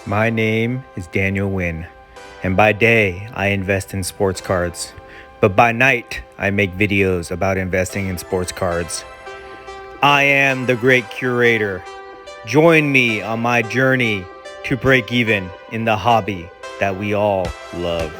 My name is Daniel Wynn, and by day I invest in sports cards, but by night I make videos about investing in sports cards. I am the great curator. Join me on my journey to break even in the hobby that we all love.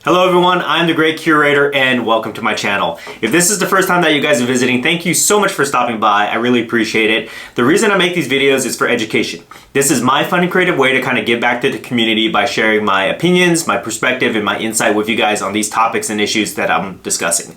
Hello everyone, I'm the Great Curator and welcome to my channel. If this is the first time that you guys are visiting, thank you so much for stopping by. I really appreciate it. The reason I make these videos is for education. This is my fun and creative way to kind of give back to the community by sharing my opinions, my perspective, and my insight with you guys on these topics and issues that I'm discussing.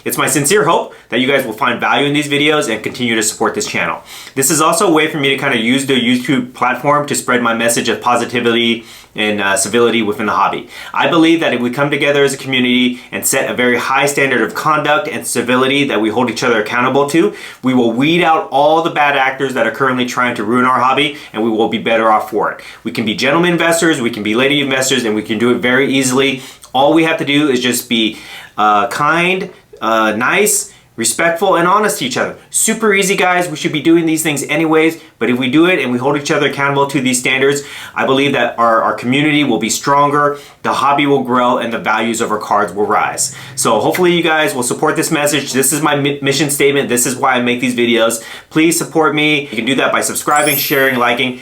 It's my sincere hope that you guys will find value in these videos and continue to support this channel. This is also a way for me to kind of use the YouTube platform to spread my message of positivity and civility within the hobby. I believe that if we come together as a community and set a very high standard of conduct and civility that we hold each other accountable to, we will weed out all the bad actors that are currently trying to ruin our hobby, and we will be better off for it. We can be gentlemen investors, we can be lady investors, and we can do it very easily. All we have to do is just be kind, nice, respectful, and honest to each other. Super easy, guys. We should be doing these things anyways, but if we do it and we hold each other accountable to these standards, I believe that our community will be stronger, the hobby will grow, and the values of our cards will rise. So hopefully you guys will support this message. This is my mission statement. This is why I make these videos. Please support me. You can do that by subscribing, sharing, liking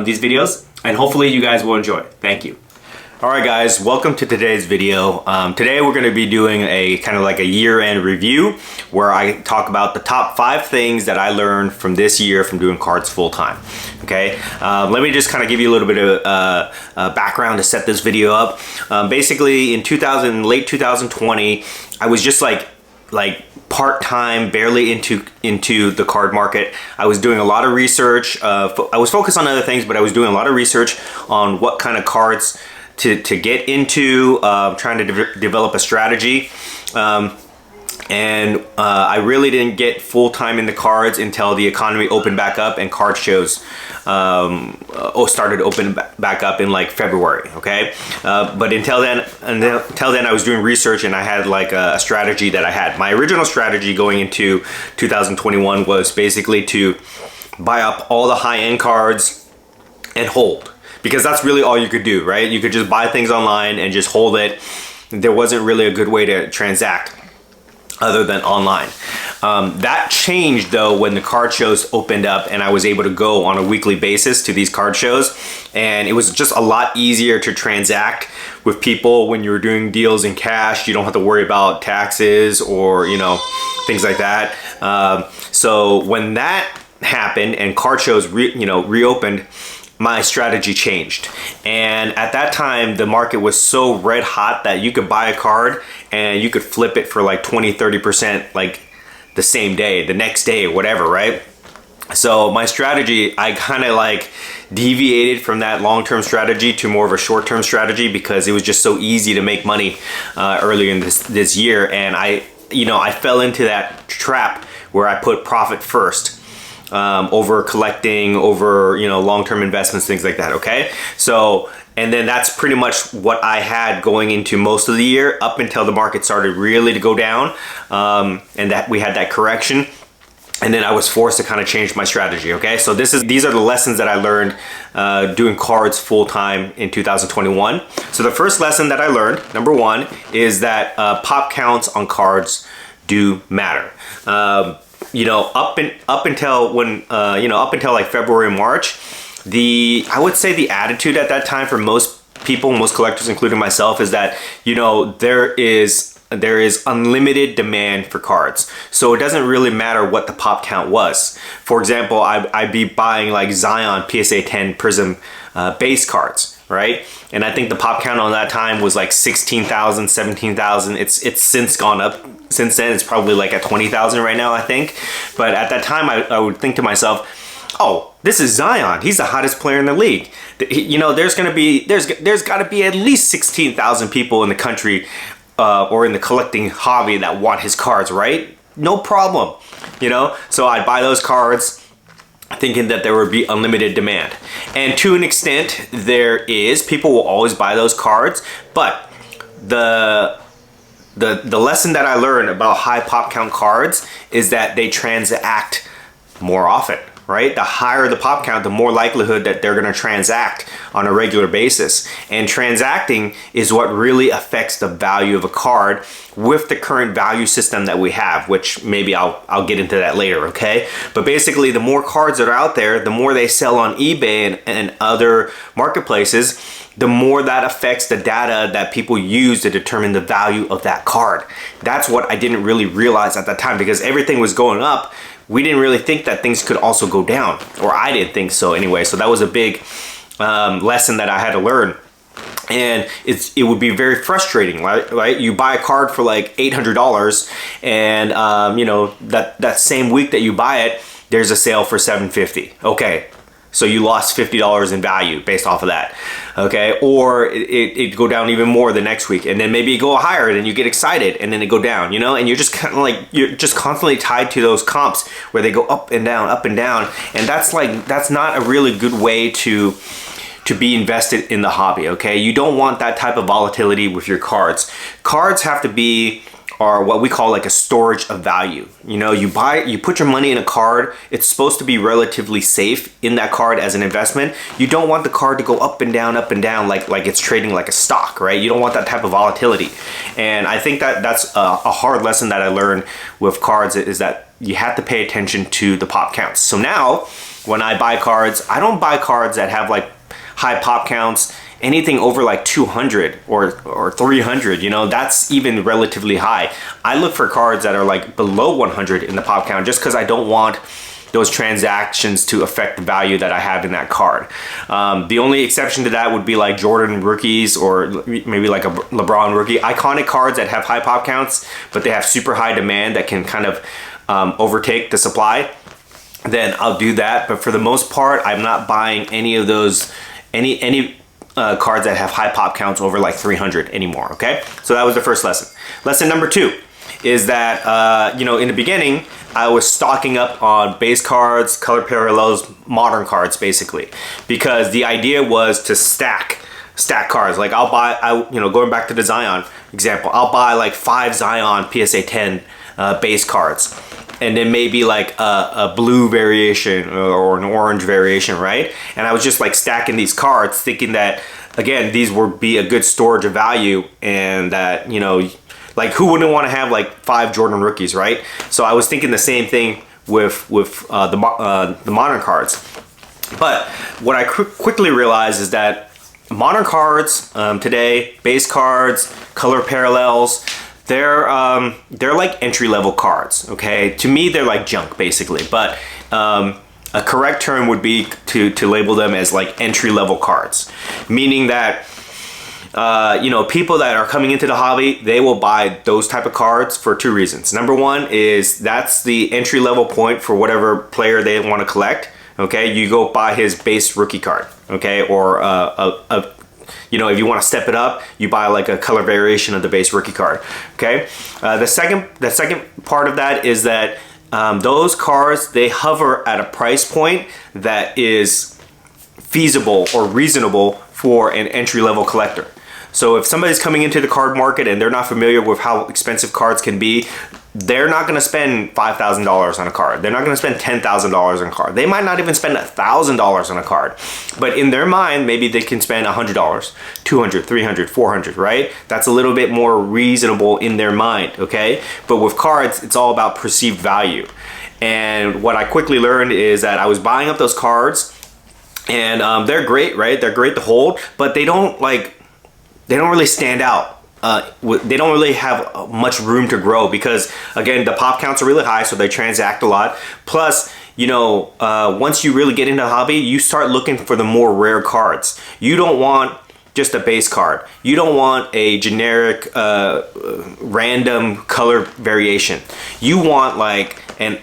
these videos, and hopefully you guys will enjoy it. Thank you. Alright guys, welcome to today's video. Today we're going to be doing a kind of like a year-end review where I talk about the top 5 things that I learned from this year from doing cards full-time. Okay, let me just kind of give you a little bit of background to set this video up. Basically in late 2020, I was just like part-time, barely into the card market. I was doing a lot of research. I was focused on other things, but I was doing a lot of research on what kind of cards to get into, trying to develop a strategy. And I really didn't get full-time in the cards until the economy opened back up and card shows started opening back up in like February, okay? But until then I was doing research and I had like a strategy that I had. My original strategy going into 2021 was basically to buy up all the high-end cards and hold. Because that's really all you could do, right? You could just buy things online and just hold it. There wasn't really a good way to transact other than online. That changed though when the card shows opened up and I was able to go on a weekly basis to these card shows. And it was just a lot easier to transact with people when you were doing deals in cash. You don't have to worry about taxes or, you know, things like that. So when that happened and card shows reopened, my strategy changed. And at that time, the market was so red hot that you could buy a card and you could flip it for like 20-30% like the same day, the next day, or whatever, right? So my strategy, I kind of like deviated from that long-term strategy to more of a short-term strategy because it was just so easy to make money earlier in this year. And I fell into that trap where I put profit first. Over collecting, over long-term investments, things like that. Okay, so and then that's pretty much what I had going into most of the year up until the market started really to go down, and that we had that correction, and then I was forced to kind of change my strategy. Okay, so these are the lessons that I learned doing cards full-time in 2021. So the first lesson that I learned, number 1, is that pop counts on cards do matter. Up until like February, March, I would say the attitude at that time for most people, most collectors, including myself, is that there is unlimited demand for cards. So it doesn't really matter what the pop count was. For example, I'd be buying like Zion PSA 10 Prism base cards, right? And I think the pop count on that time was like 16,000, 17,000. It's since gone up. Since then, it's probably like at 20,000 right now, I think. But at that time, I would think to myself, oh, this is Zion. He's the hottest player in the league. There's got to be at least 16,000 people in the country or in the collecting hobby that want his cards, right? No problem. So I'd buy those cards thinking that there would be unlimited demand. And to an extent, people will always buy those cards, but the lesson that I learned about high pop count cards is that they transact more often, right? The higher the pop count, the more likelihood that they're going to transact on a regular basis. And transacting is what really affects the value of a card with the current value system that we have, which maybe I'll get into that later, okay? But basically, the more cards that are out there, the more they sell on eBay and other marketplaces, the more that affects the data that people use to determine the value of that card. That's what I didn't really realize at that time, because everything was going up. We didn't really think that things could also go down, or I didn't think so anyway. So that was a big lesson that I had to learn. And it would be very frustrating, right? You buy a card for like $800, and you know, that same week that you buy it, there's a sale for $750. Okay, so you lost $50 in value based off of that, okay? Or it go down even more the next week, and then maybe it go higher, and then you get excited, and then it go down, you know? And you're just kind of like, you're just constantly tied to those comps where they go up and down, and that's not a really good way to be invested in the hobby, okay? You don't want that type of volatility with your cards. Cards have to be, or what we call like a storage of value. You know, you put your money in a card, it's supposed to be relatively safe in that card as an investment. You don't want the card to go up and down like it's trading like a stock, right? You don't want that type of volatility. And I think that's a hard lesson that I learned with cards, is that you have to pay attention to the pop counts. So now when I buy cards, I don't buy cards that have like high pop counts. Anything over like 200 or 300, you know, that's even relatively high. I look for cards that are like below 100 in the pop count, just because I don't want those transactions to affect the value that I have in that card. The only exception to that would be like Jordan rookies, or maybe like a LeBron rookie. Iconic cards that have high pop counts, but they have super high demand that can kind of overtake the supply, then I'll do that. But for the most part, I'm not buying any of those, any cards that have high pop counts over like 300 anymore, okay? So that was the first lesson. Lesson number 2 is that, you know, in the beginning, I was stocking up on base cards, color parallels, modern cards, basically, because the idea was to stack cards. Like you know, going back to the Zion example, I'll buy like 5 Zion PSA 10 base cards, and then maybe like a blue variation or an orange variation, right? And I was just like stacking these cards, thinking that, again, these would be a good storage of value, and that, you know, like who wouldn't want to have like 5 Jordan rookies, right? So I was thinking the same thing with the modern cards. But what I quickly realized is that modern cards today, base cards, color parallels, they're like entry-level cards, okay? To me, they're like junk, basically. But a correct term would be to label them as like entry-level cards, meaning that you know, people that are coming into the hobby, they will buy those type of cards for 2 reasons. Number 1 is that's the entry-level point for whatever player they want to collect. Okay, you go buy his base rookie card, okay, or you know, if you want to step it up, you buy like a color variation of the base rookie card. Okay, the second part of that is that those cards, they hover at a price point that is feasible or reasonable for an entry-level collector. So if somebody's coming into the card market and they're not familiar with how expensive cards can be, they're not going to spend $5,000 on a card. They're not going to spend $10,000 on a card. They might not even spend $1,000 on a card. But in their mind, maybe they can spend $100, $200, $300, $400, right? That's a little bit more reasonable in their mind, okay? But with cards, it's all about perceived value. And what I quickly learned is that I was buying up those cards, and they're great, right? They're great to hold, but they don't really stand out. They don't really have much room to grow, because again, the pop counts are really high, so they transact a lot. Plus, you know, once you really get into the hobby, you start looking for the more rare cards. You don't want just a base card. You don't want a generic random color variation. You want like an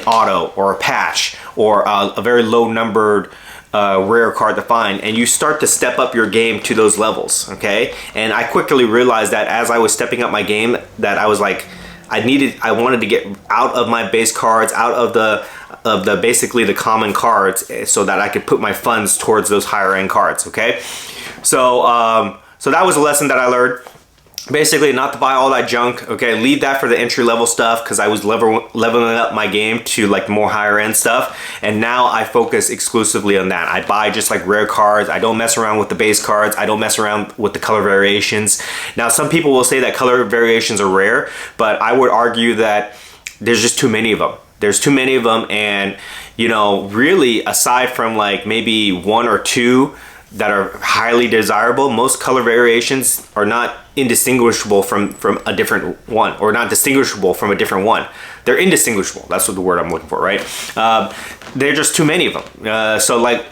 auto or a patch or a very low numbered rare card to find, and you start to step up your game to those levels, okay? And I quickly realized that as I was stepping up my game, that I was like, I wanted to get out of my base cards, out of the basically the common cards, so that I could put my funds towards those higher end cards, okay? So so that was a lesson that I learned. Basically, not to buy all that junk. Okay, leave that for the entry level stuff because I was leveling up my game to like more higher end stuff, and now I focus exclusively on that. I buy just like rare cards. I don't mess around with the base cards. I don't mess around with the color variations. Now, some people will say that color variations are rare, but I would argue that there's just too many of them. There's too many of them, and you know, really, aside from like maybe one or two that are highly desirable, most color variations are not indistinguishable from a different one, or not distinguishable from a different one. They're indistinguishable. That's what the word I'm looking for, right? There are just too many of them. So like,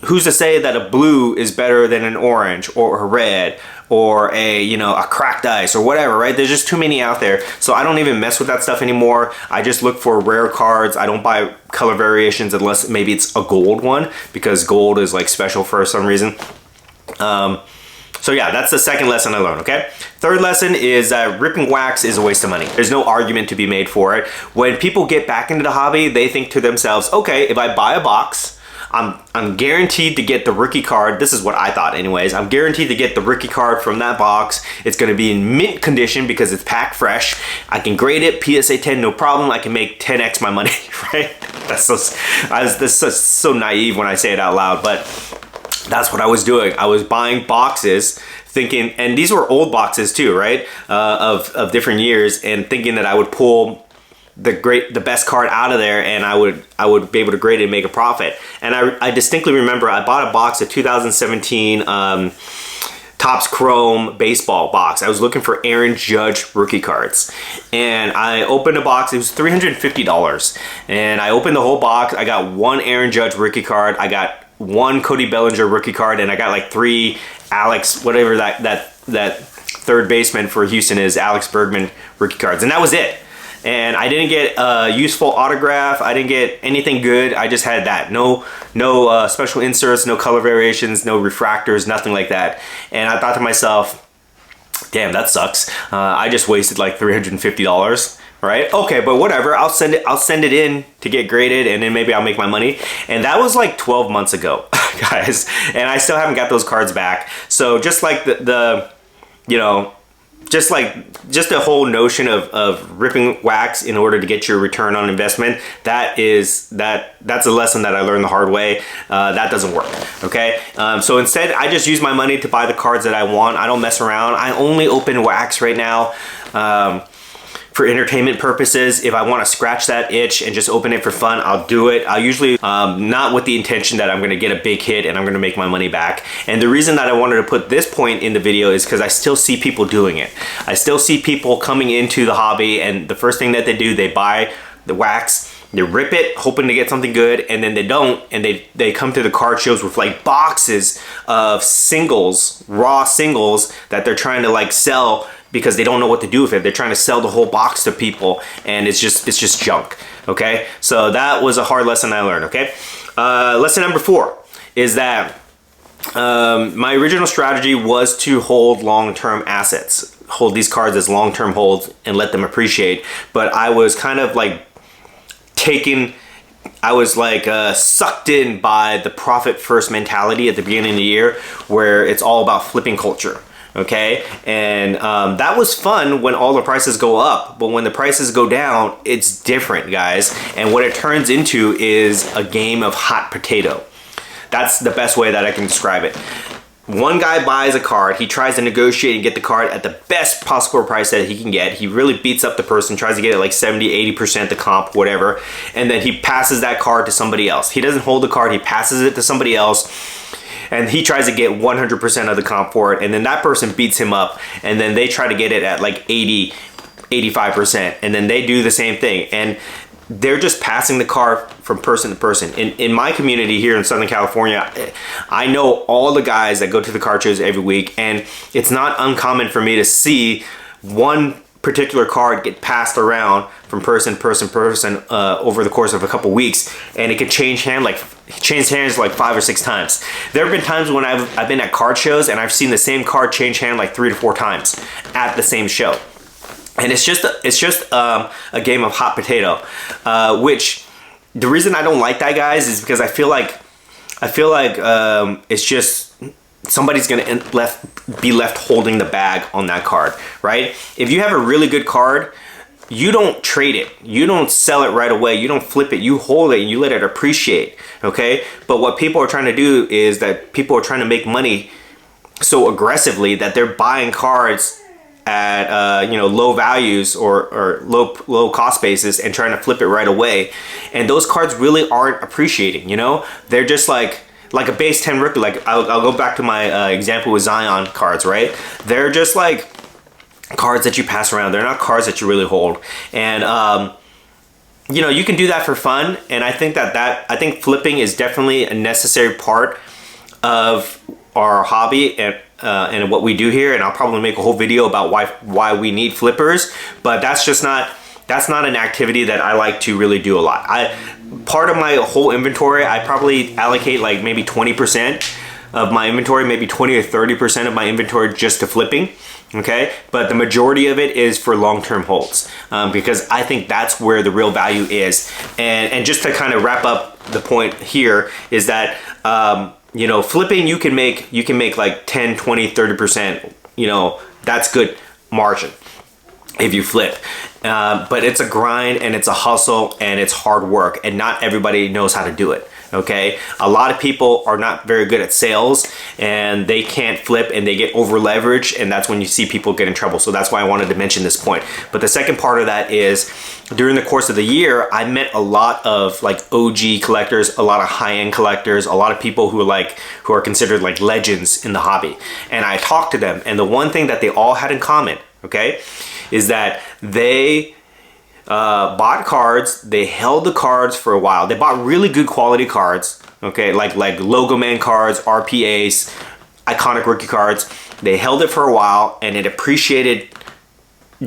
who's to say that a blue is better than an orange or a red or a, you know, a cracked ice or whatever, right? There's just too many out there. So I don't even mess with that stuff anymore. I just look for rare cards. I don't buy color variations unless maybe it's a gold one, because gold is like special for some reason. So yeah, that's the second lesson I learned, okay? Third lesson is ripping wax is a waste of money. There's no argument to be made for it. When people get back into the hobby, they think to themselves, okay, if I buy a box, I'm guaranteed to get the rookie card. This is what I thought anyways. I'm guaranteed to get the rookie card from that box. It's gonna be in mint condition because it's packed fresh. I can grade it, PSA 10, no problem. I can make 10x my money, right? That's so naive when I say it out loud, but that's what I was doing. I was buying boxes thinking, and these were old boxes too, right? Of different years, and thinking that I would pull the best card out of there, and I would be able to grade it and make a profit. And I distinctly remember I bought a box of 2017 Topps Chrome baseball box. I was looking for Aaron Judge rookie cards, and I opened a box. It was $350, and I opened the whole box. I got one Aaron Judge rookie card. I got one Cody Bellinger rookie card, and I got like 3 Alex, whatever that third baseman for Houston is, Alex Bergman rookie cards, and that was it. And I didn't get a useful autograph. I didn't get anything good. I just had that. No special inserts, no color variations, no refractors, nothing like that. And I thought to myself, damn, that sucks. I just wasted like $350, right? Okay, but whatever. I'll send it in to get graded, and then maybe I'll make my money. And that was like 12 months ago, guys. And I still haven't got those cards back. So just like the you know, just the whole notion of ripping wax in order to get your return on investment, that's a lesson that I learned the hard way. That doesn't work, okay? So instead, I just use my money to buy the cards that I want. I don't mess around. I only open wax right now for entertainment purposes. If I want to scratch that itch and just open it for fun, I'll do it. I'll usually not with the intention that I'm going to get a big hit and I'm going to make my money back. And the reason that I wanted to put this point in the video is because I still see people doing it. I still see people coming into the hobby, and the first thing that they do, they buy the wax, they rip it hoping to get something good, and then they don't, and they come to the card shows with like boxes of singles, raw singles that they're trying to like sell because they don't know what to do with it. They're trying to sell the whole box to people, and it's just junk, okay? So that was a hard lesson I learned, okay? Lesson number 4 is that my original strategy was to hold long-term assets, hold these cards as long-term holds and let them appreciate. But I was kind of like sucked in by the profit first mentality at the beginning of the year, where it's all about flipping culture. Okay, and that was fun when all the prices go up, but when the prices go down, it's different, guys. And what it turns into is a game of hot potato. That's the best way that I can describe it. One guy buys a card, he tries to negotiate and get the card at the best possible price that he can get. He really beats up the person, tries to get it like 70-80% the comp, whatever, and then he passes that card to somebody else. He doesn't hold the card, he passes it to somebody else, and he tries to get 100% of the comp for it, and then that person beats him up, and then they try to get it at like 80-85%, and then they do the same thing, and they're just passing the card from person to person. In my community here in Southern California, I know all the guys that go to the card shows every week, and it's not uncommon for me to see one particular card get passed around from person to person over the course of a couple weeks, and it could change hands like 5 or 6 times. There have been times when I've been at card shows and I've seen the same card change hand like 3 to 4 times at the same show. And it's just a game of hot potato, which the reason I don't like that, guys, is because I feel like it's just somebody's going to be left holding the bag on that card, right? If you have a really good card, you don't trade it. You don't sell it right away. You don't flip it. You hold it and you let it appreciate, okay? But what people are trying to do is that people are trying to make money so aggressively that they're buying cards at low values or low cost basis and trying to flip it right away. And those cards really aren't appreciating, you know? They're just like a base 10 rookie. Like I'll go back to my example with Zion cards, right? They're just like cards that you pass around. They're not cards that you really hold. And you can do that for fun. And I think I think flipping is definitely a necessary part of our hobby and what we do here. And I'll probably make a whole video about why we need flippers. But that's not an activity that I like to really do a lot. Part of my whole inventory, I probably allocate like maybe 20% of my inventory, maybe 20 or 30% of my inventory just to flipping. Okay, but the majority of it is for long-term holds because I think that's where the real value is. And just to kind of wrap up the point here is that flipping, you can make like 10, 20, 30%. That's good margin if you flip. But it's a grind and it's a hustle and it's hard work, and not everybody knows how to do it. Okay, a lot of people are not very good at sales and they can't flip and they get over leveraged, and that's when you see people get in trouble. So that's why I wanted to mention this point. But the second part of that is during the course of the year, I met a lot of like OG collectors, a lot of high-end collectors, a lot of people who are considered like legends in the hobby. And I talked to them, and the one thing that they all had in common, okay, is that they bought cards, they held the cards for a while. They bought really good quality cards, okay, like Logo Man cards, RPAs, iconic rookie cards. They held it for a while and it appreciated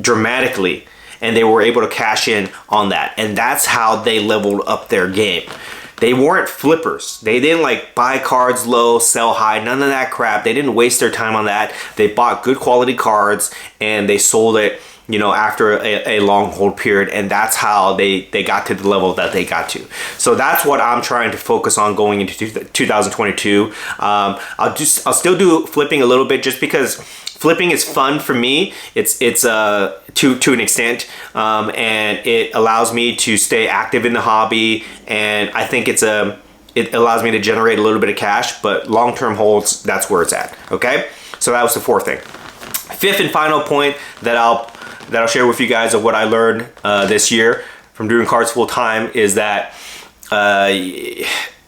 dramatically, and they were able to cash in on that. And that's how they leveled up their game. They weren't flippers. They didn't like buy cards low, sell high, none of that crap. They didn't waste their time on that. They bought good quality cards and they sold it after a long hold period, and that's how they got to the level that they got to. So that's what I'm trying to focus on going into 2022. I'll still do flipping a little bit just because flipping is fun for me. It's to an extent, and it allows me to stay active in the hobby, and I think it allows me to generate a little bit of cash. But long-term holds, that's where it's at. Okay, so that was the fourth thing. Fifth and final point that I'll share with you guys of what I learned this year from doing cards full time is that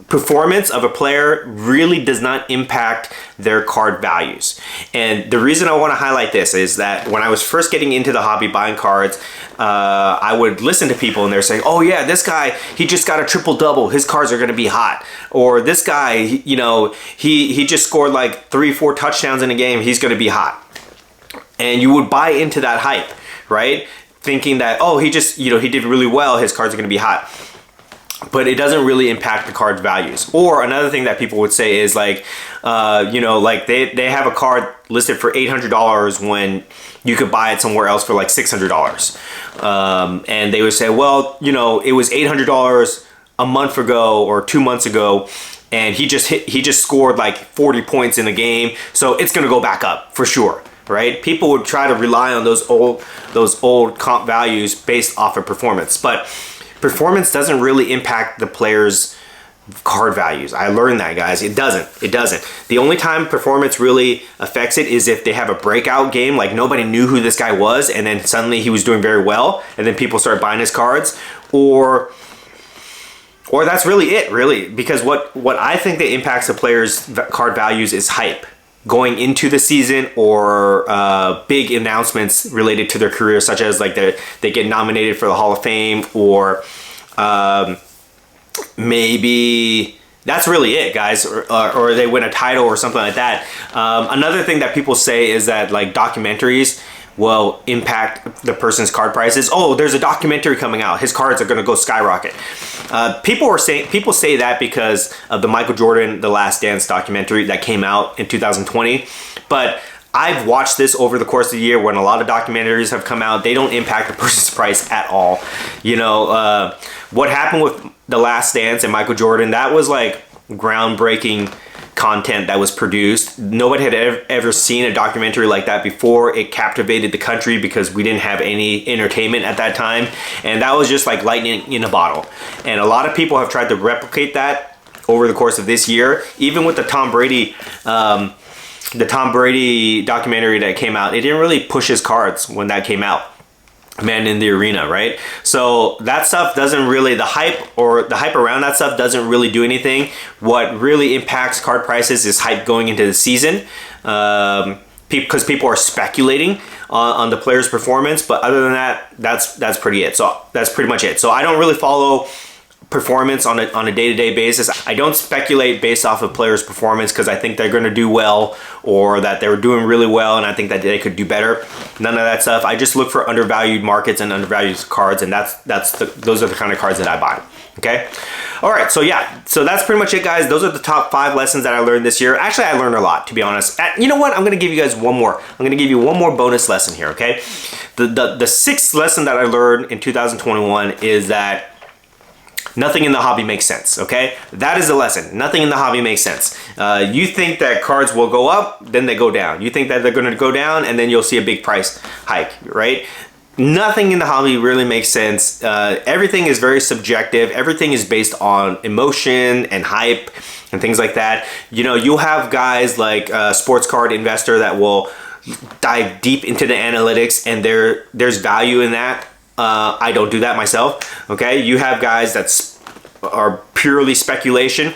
performance of a player really does not impact their card values. And the reason I want to highlight this is that when I was first getting into the hobby buying cards, I would listen to people and they're saying, oh yeah, this guy, he just got a triple double, his cards are going to be hot. Or this guy, he just scored like 3-4 touchdowns in a game, he's going to be hot. And you would buy into that hype, right? Thinking that, oh, he just, he did really well, his cards are going to be hot. But it doesn't really impact the card's values. Or another thing that people would say is like, like they have a card listed for $800 when you could buy it somewhere else for like $600. And they would say, well, it was $800 a month ago or 2 months ago, and he just scored like 40 points in a game, so it's going to go back up for sure. Right? People would try to rely on those old comp values based off of performance, but performance doesn't really impact the player's card values. I learned that, guys. It doesn't. The only time performance really affects it is if they have a breakout game, like nobody knew who this guy was, and then suddenly he was doing very well, and then people start buying his cards, or that's really it, really, because what I think that impacts the player's card values is hype. Going into the season, or big announcements related to their career, such as like they get nominated for the Hall of Fame, or maybe that's really it, guys, or they win a title or something like that. Another thing that people say is that like documentaries will impact the person's card prices. Oh, there's a documentary coming out, his cards are going to go skyrocket. People say that because of the Michael Jordan The Last Dance documentary that came out in 2020, but I've watched this over the course of the year. When a lot of documentaries have come out, they don't impact the person's price at all. What happened with The Last Dance and Michael Jordan, that was like groundbreaking content that was produced. Nobody had ever seen a documentary like that before. It captivated the country because we didn't have any entertainment at that time. And that was just like lightning in a bottle. And a lot of people have tried to replicate that over the course of this year. Even with the Tom Brady documentary that came out, it didn't really push his cards when that came out. Man in the Arena, right? So that stuff doesn't really, the hype around that stuff doesn't really do anything. What really impacts card prices is hype going into the season, because people are speculating on the player's performance. But other than that, that's pretty it. So that's pretty much it. So I don't really follow performance on a day-to-day basis. I don't speculate based off of players' performance because I think they're going to do well, or that they're doing really well and I think that they could do better. None of that stuff. I just look for undervalued markets and undervalued cards, and those are the kind of cards that I buy. Okay. All right. So yeah. So that's pretty much it, guys. Those are the top 5 lessons that I learned this year. Actually, I learned a lot, to be honest. You know what? I'm going to give you guys one more. I'm going to give you one more bonus lesson here. Okay. The 6th lesson that I learned in 2021 is that nothing in the hobby makes sense, okay? That is the lesson. Nothing in the hobby makes sense. You think that cards will go up, then they go down. You think that they're gonna go down, and then you'll see a big price hike, right? Nothing in the hobby really makes sense. Everything is very subjective. Everything is based on emotion and hype and things like that. You know, you'll have guys like Sports Card Investor that will dive deep into the analytics, and there's value in that. I don't do that myself, okay? You have guys that are purely speculation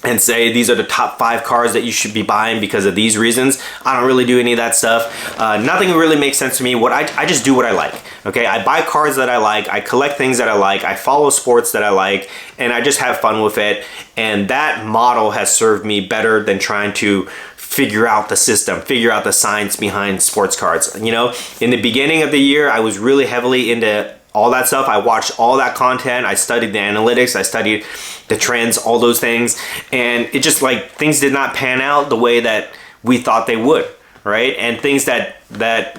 and say these are the top 5 cards that you should be buying because of these reasons. I don't really do any of that stuff. Nothing really makes sense to me. I just do what I like, okay? I buy cards that I like, I collect things that I like, I follow sports that I like, and I just have fun with it. And that model has served me better than trying to figure out the system, figure out the science behind sports cards. You know, in the beginning of the year, I was really heavily into all that stuff. I watched all that content. I studied the analytics. I studied the trends, all those things. And it just like, things did not pan out the way that we thought they would, right? And things that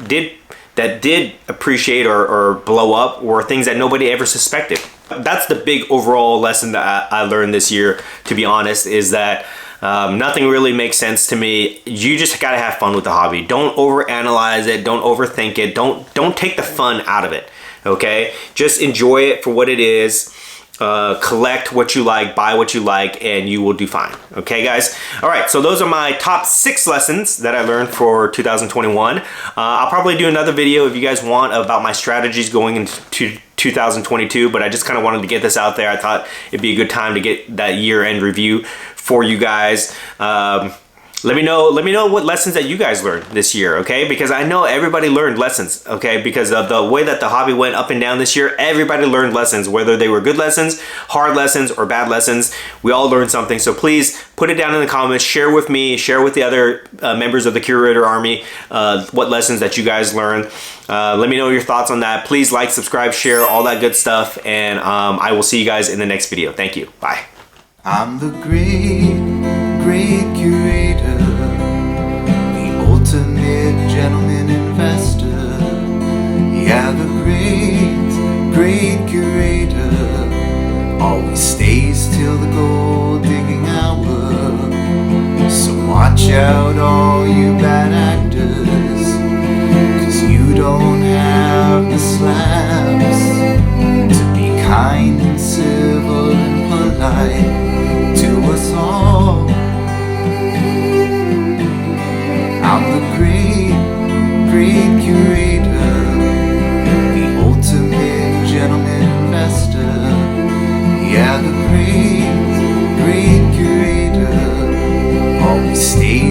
did appreciate or blow up were things that nobody ever suspected. That's the big overall lesson that I learned this year, to be honest, is that nothing really makes sense to me. You just gotta have fun with the hobby. Don't overanalyze it. Don't overthink it. Don't take the fun out of it. Okay, just enjoy it for what it is. Collect what you like, buy what you like, and you will do fine. Okay, guys? All right, so those are my top 6 lessons that I learned for 2021. I'll probably do another video if you guys want about my strategies going into 2022, but I just kind of wanted to get this out there. I thought it'd be a good time to get that year-end review for you guys. Let me know what lessons that you guys learned this year, okay? Because I know everybody learned lessons, okay? Because of the way that the hobby went up and down this year, everybody learned lessons, whether they were good lessons, hard lessons, or bad lessons. We all learned something. So please put it down in the comments, share with me, share with the other members of the Curator Army what lessons that you guys learned. Let me know your thoughts on that. Please like, subscribe, share, all that good stuff. And I will see you guys in the next video. Thank you. Bye. I'm the great curator, the ultimate gentleman investor. Yeah, the great curator always stays till the gold digging hour. So watch out, all you bad actors, 'cause you don't have the slabs to be kind and civil and polite to us all. I'm the great curator, the ultimate gentleman investor. Yeah, the great curator always stays